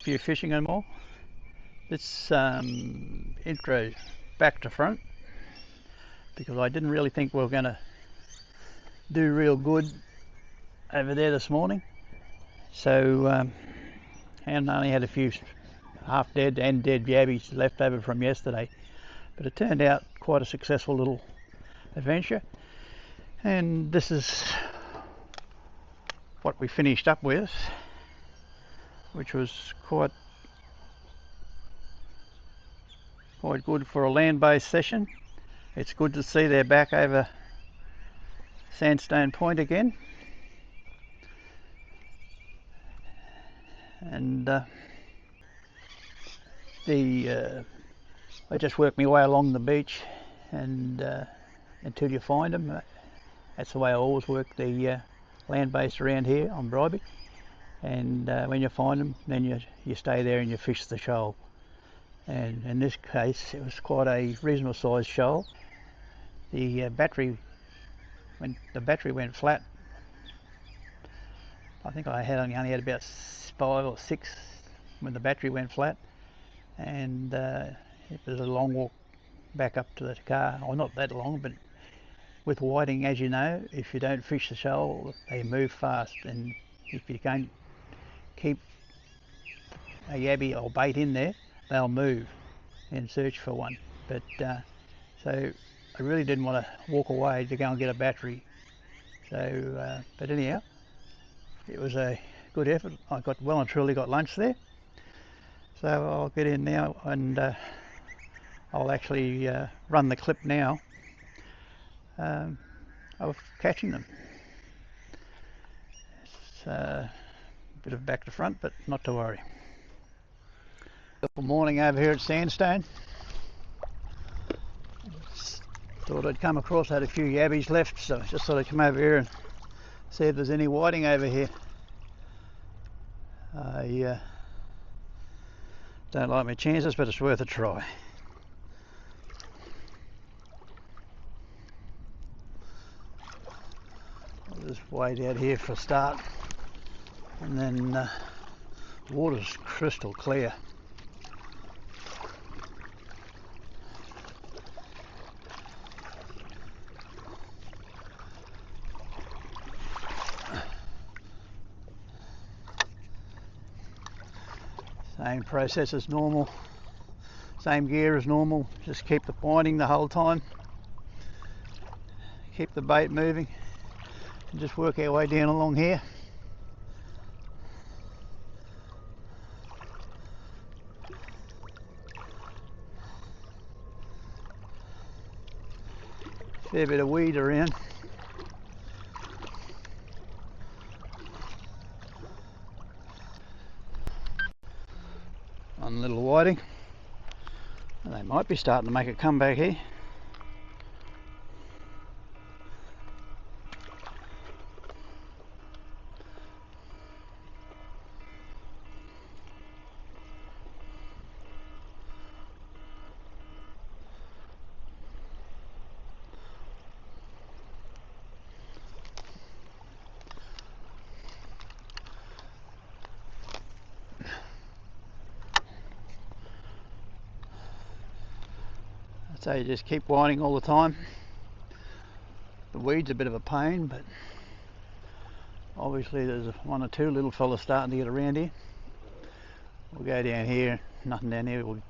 few fishing and more. This intro back to front because I didn't really think we were going to do real good over there this morning. So and only had a few half dead and dead yabbies left over from yesterday, but it turned out quite a successful little adventure, and this is what we finished up with, which was quite good for a land-based session. It's good to see they're back over Sandstone Point again, and I just work my way along the beach, and until you find them. That's the way I always work the land-based around here on Bribey, and when you find them, then you stay there and you fish the shoal. And in this case it was quite a reasonable sized shoal. The battery, when the battery went flat, I think I only had about 5 or 6 when the battery went flat, and it was a long walk back up to the car. Well, not that long, but with whiting, as you know, if you don't fish the shoal, they move fast, and if you can't keep a yabby or bait in there, they'll move and search for one. But so I really didn't want to walk away to go and get a battery. So but anyhow, it was a good effort. I got well and truly got lunch there. So I'll get in now, and I'll actually run the clip now of catching them. It's a bit of back to front, but not to worry. Good morning over here at Sandstone. Thought I'd come across, had a few yabbies left, so just thought I'd come over here and see if there's any whiting over here. I don't like my chances, but it's worth a try. I'll just wade out here for a start, and then the water's crystal clear. Same process as normal, same gear as normal, just keep the pointing the whole time, keep the bait moving, and just work our way down along here. Fair bit of weed around. One little whiting, and they might be starting to make a comeback here. So you just keep whining all the time. The weed's a bit of a pain, but obviously there's 1 or 2 little fellas starting to get around here. We'll go down here, nothing down here. We'll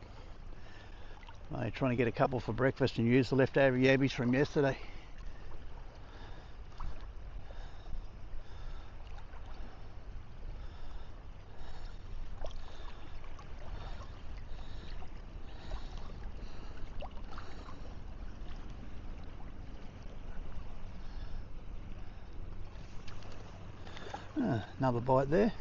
trying to get a couple for breakfast and use the leftover yabbies from yesterday. Another bite there.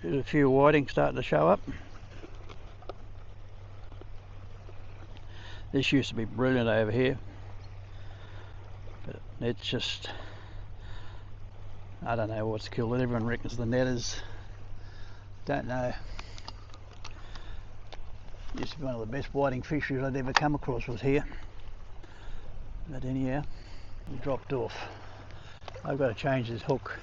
There's a few whiting starting to show up. This used to be brilliant over here, but it's just, I don't know what's killed it. Everyone reckons the netters. Don't know. Used to be one of the best whiting fisheries I'd ever come across was here. But anyhow, He dropped off. I've got to change his hook.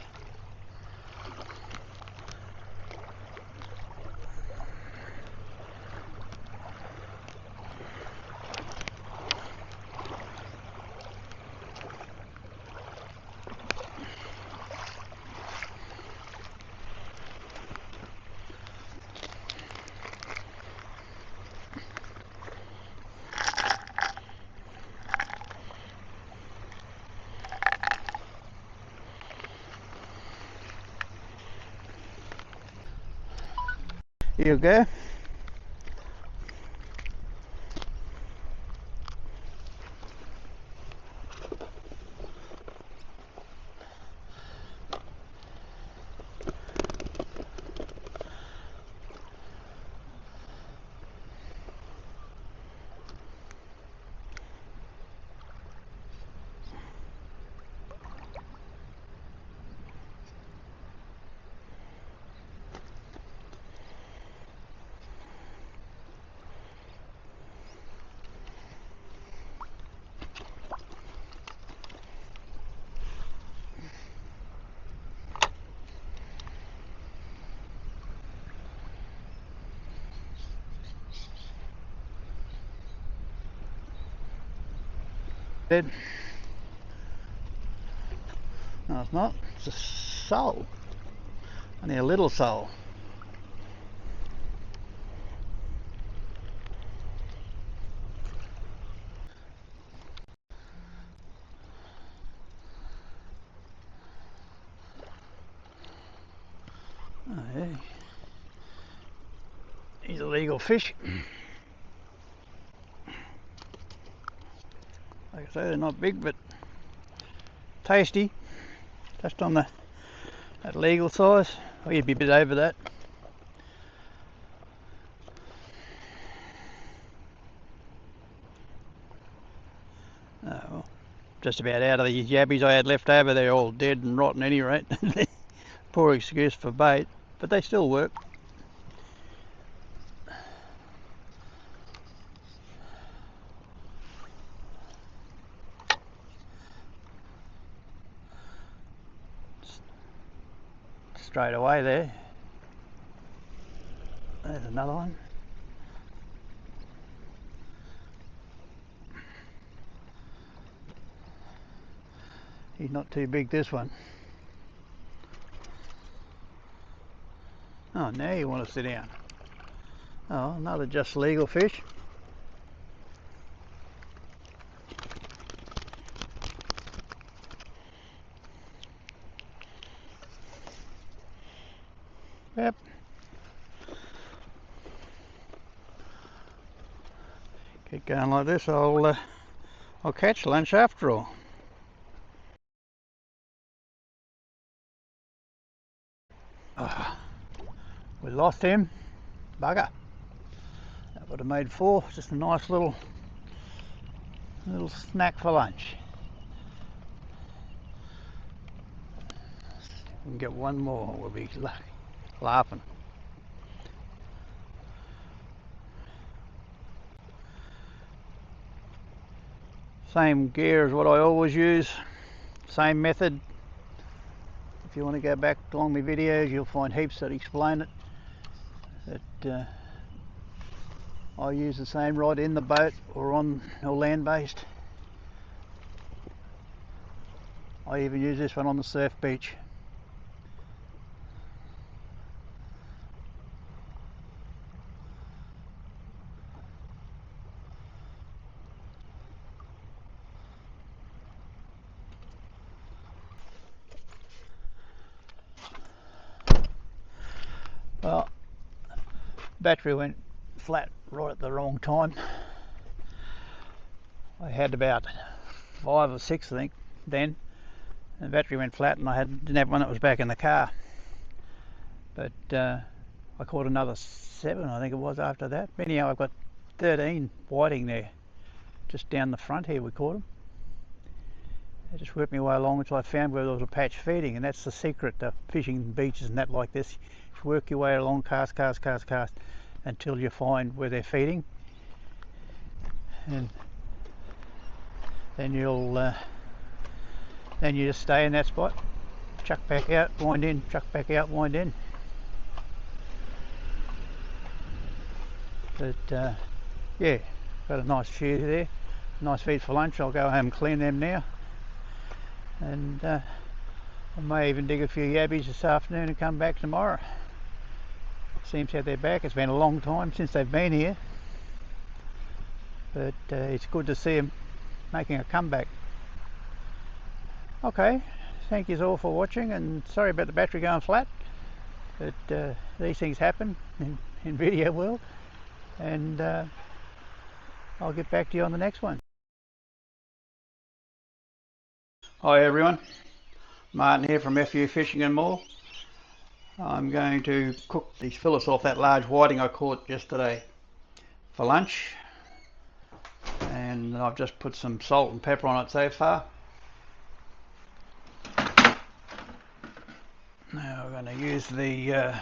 Here you go. Dead. No, it's not. It's a sole. Only a little sole. Oh, yeah. He's a legal fish. Like I say, they're not big, but tasty. Just on that legal size. Oh, you'd be a bit over that. Oh, well, just about out of the yabbies I had left over. They're all dead and rotten any rate. Poor excuse for bait, but they still work. Straight away there. There's another one. He's not too big, this one. Oh, now you want to sit down. Oh, another just legal fish. Yep. Keep going like this, I'll catch lunch after all. We lost him. Bugger. That would have made 4. Just a nice little snack for lunch. We can get one more, we'll be laughing. Same gear as what I always use. Same method. If you want to go back along my videos, you'll find heaps that explain it. That I use the same rod in the boat or land-based. I even use this one on the surf beach. Well, battery went flat right at the wrong time. I had about 5 or 6, I think, then. The battery went flat and I didn't have one that was back in the car. But I caught another 7, I think it was, after that. Anyhow, I've got 13 whiting there. Just down the front here we caught them. I just worked my way along until I found where there was a patch feeding, and that's the secret to fishing beaches and that like this. You work your way along, cast until you find where they're feeding, and then you'll then you just stay in that spot, chuck back out, wind in, chuck back out, wind in. But yeah, got a nice few there, nice feed for lunch. I'll go home and clean them now, and I may even dig a few yabbies this afternoon and come back tomorrow. Seems to have their back. It's been a long time since they've been here, but it's good to see them making a comeback. Okay, thank you all for watching, and sorry about the battery going flat, but these things happen in video world, and I'll get back to you on the next one. Hi everyone, Martin here from FU Fishing and More. I'm going to cook these fillets off that large whiting I caught yesterday for lunch, and I've just put some salt and pepper on it so far. Now we're going to use the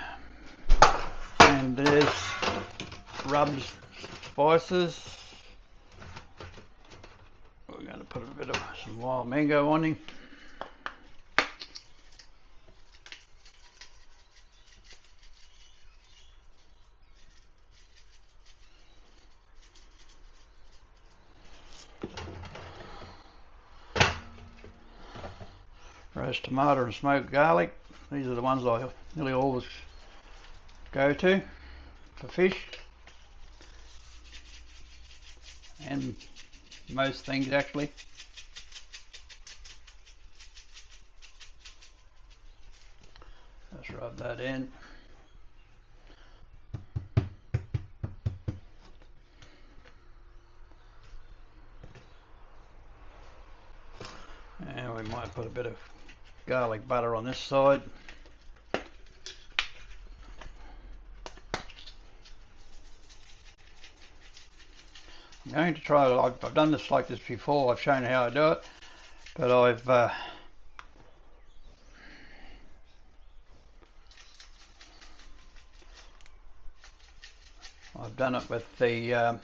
landbased rubs spices. We're going to put a bit of some wild mango on him. Roast tomato and smoked garlic. These are the ones I nearly always go to for fish and most things actually. Let's rub that in. And we might put a bit of garlic butter on this side. I'm going to try, I've done this like this before, I've shown how I do it, but I've done it with the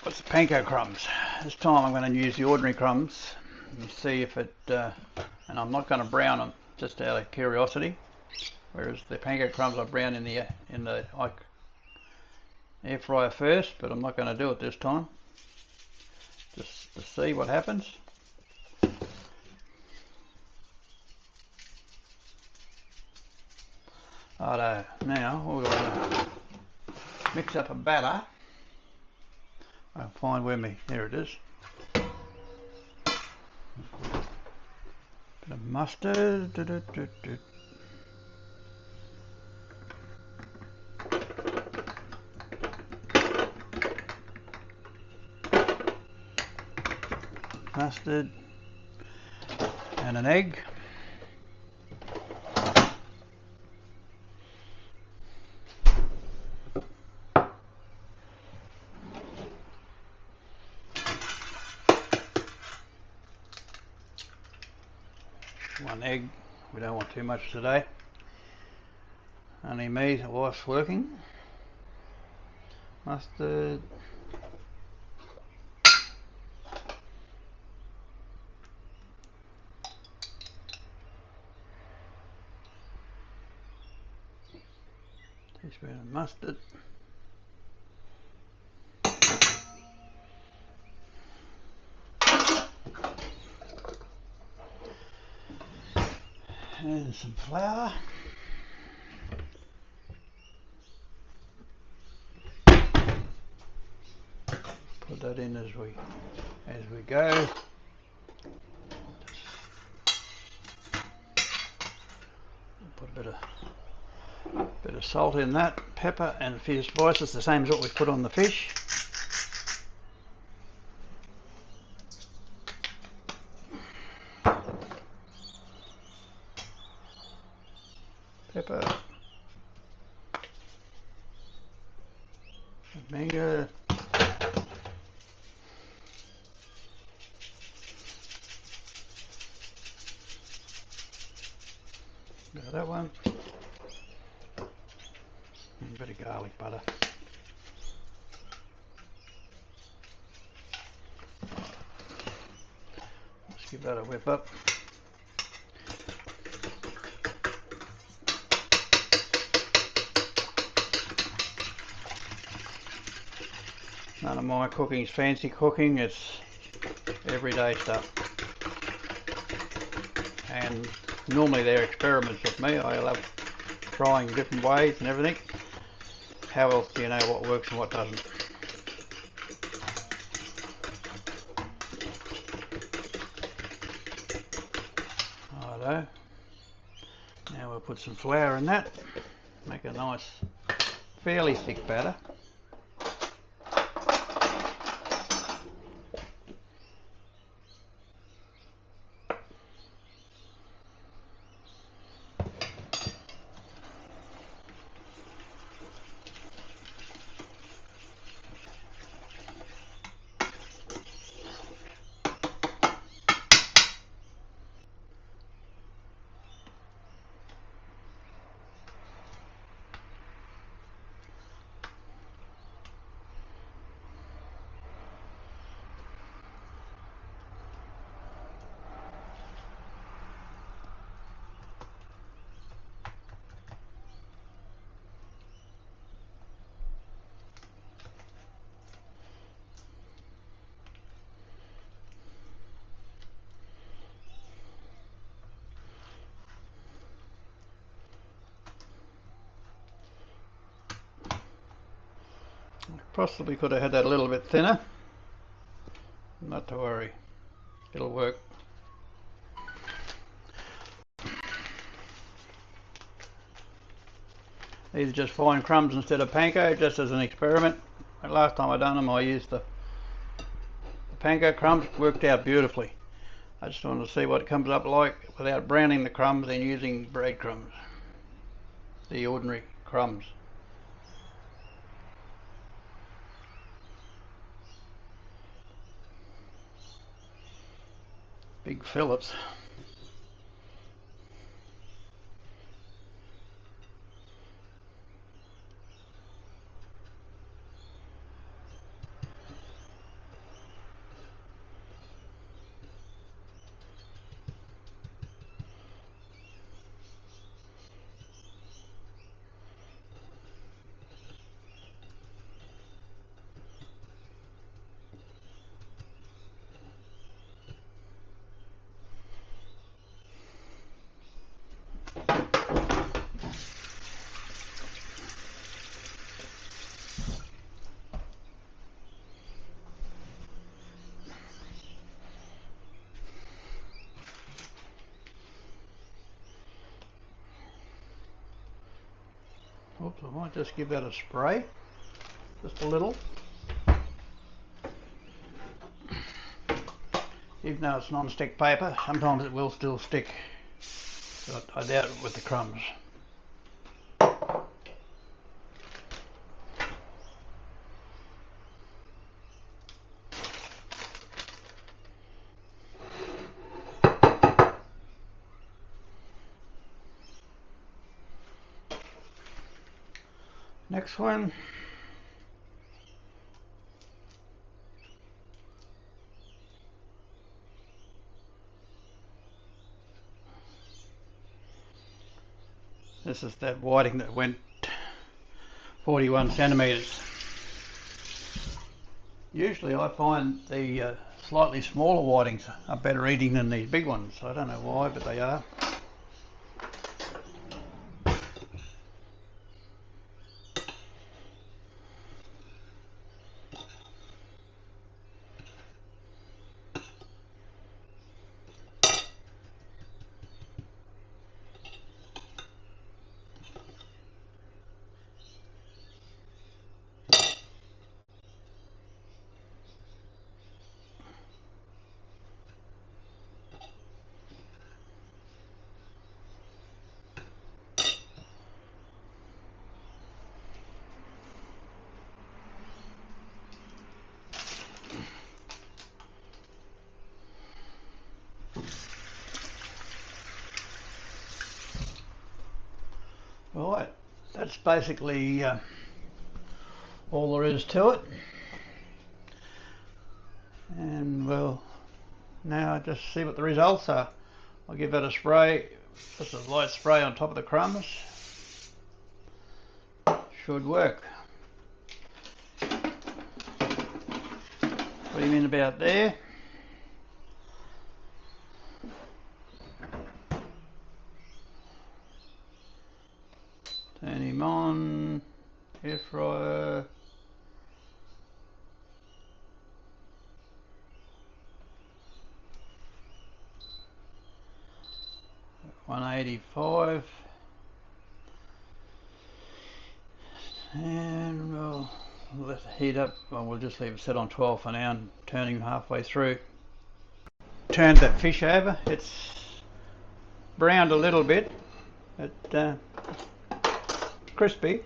what's the panko crumbs. This time I'm going to use the ordinary crumbs and see if it, and I'm not going to brown them just out of curiosity. Whereas the panko crumbs I brown in the air fryer first, but I'm not going to do it this time. Just to see what happens. Righto, now we're going to mix up a batter. I'll find where there it is. Bit of mustard. Mustard and an egg. One egg, we don't want too much today. Only me, the wife's working. Mustard. Teaspoon of mustard. And some flour. Put that in as we go. Put a bit of salt in that, pepper and a few spices, the same as what we put on the fish. Pepper, mango, bit of that one, and a bit of garlic butter. Give that a whip up. None of my cooking's fancy cooking, it's everyday stuff. And normally they're experiments with me. I love trying different ways and everything. How else do you know what works and what doesn't? Righto. Now we'll put some flour in that. Make a nice, fairly thick batter. Possibly could have had that a little bit thinner. Not to worry, it'll work. These are just fine crumbs instead of panko, just as an experiment. Last time I done them I used the panko crumbs, worked out beautifully. I just wanted to see what it comes up like without browning the crumbs and using breadcrumbs, the ordinary crumbs. Big fillets. Oops, I might just give that a spray, just a little. Even though it's non-stick paper, sometimes it will still stick. But I doubt it with the crumbs. Next one. This is that whiting that went 41 centimetres. Usually I find the slightly smaller whitings are better eating than these big ones. I don't know why, but they are. Right, that's basically all there is to it. And we'll Now just see what the results are. I'll give that a spray, just a light spray on top of the crumbs. Should work. Put him in about there. Turn him on. Air fryer. $185. And we'll let it heat up. Well, we'll just leave it set on 12 for now and turn him halfway through. Turned that fish over. It's browned a little bit, but crispy.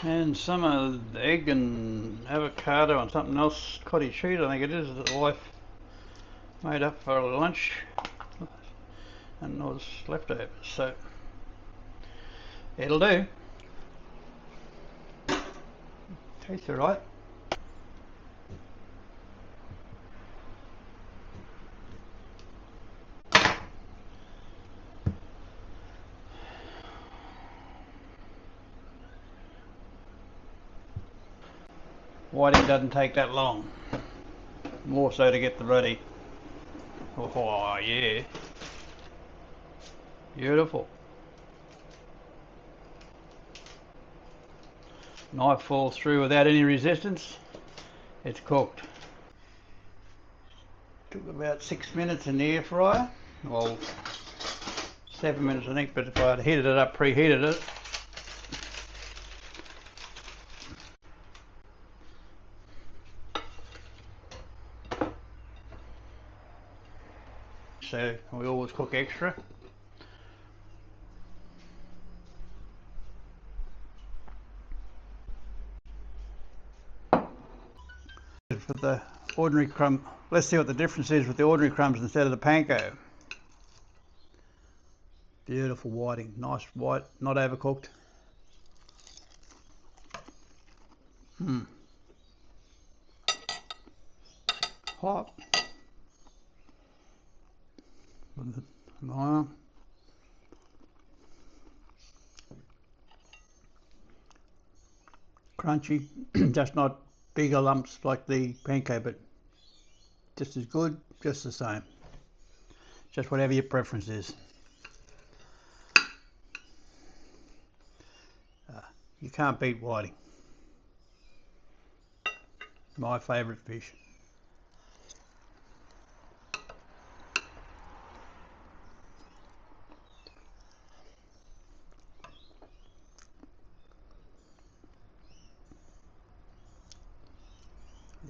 And some of the egg and avocado and something else, cottage cheese I think it is, that the wife made up for lunch and was leftovers, so it'll do. Tastes alright. Whiting doesn't take that long, more so to get the ready. Oh yeah, beautiful. Knife falls through without any resistance. It's cooked. Took about 6 minutes in the air fryer. Well, 7 minutes I think, but if I had heated it up, preheated it, so we always cook extra. For the ordinary crumb, let's see what the difference is with the ordinary crumbs instead of the panko. Beautiful whiting, nice white, not overcooked. Hot. Crunchy, just not bigger lumps like the panko, but just as good, just the same. Just whatever your preference is. You can't beat whiting. My favourite fish.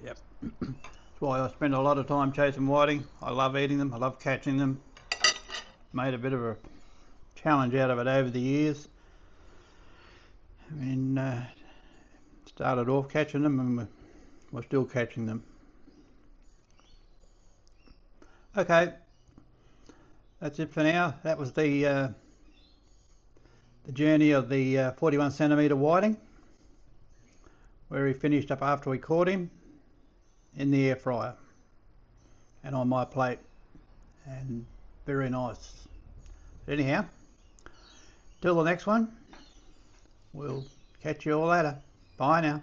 Yep. That's why I spend a lot of time chasing whiting. I love eating them. I love catching them. Made a bit of a challenge out of it over the years. I mean, started off catching them and we're still catching them. Okay, that's it for now. That was the journey of the 41 centimetre whiting, where he finished up after we caught him in the air fryer and on my plate, and very nice. But anyhow, till the next one, we'll Catch you all later. Bye now.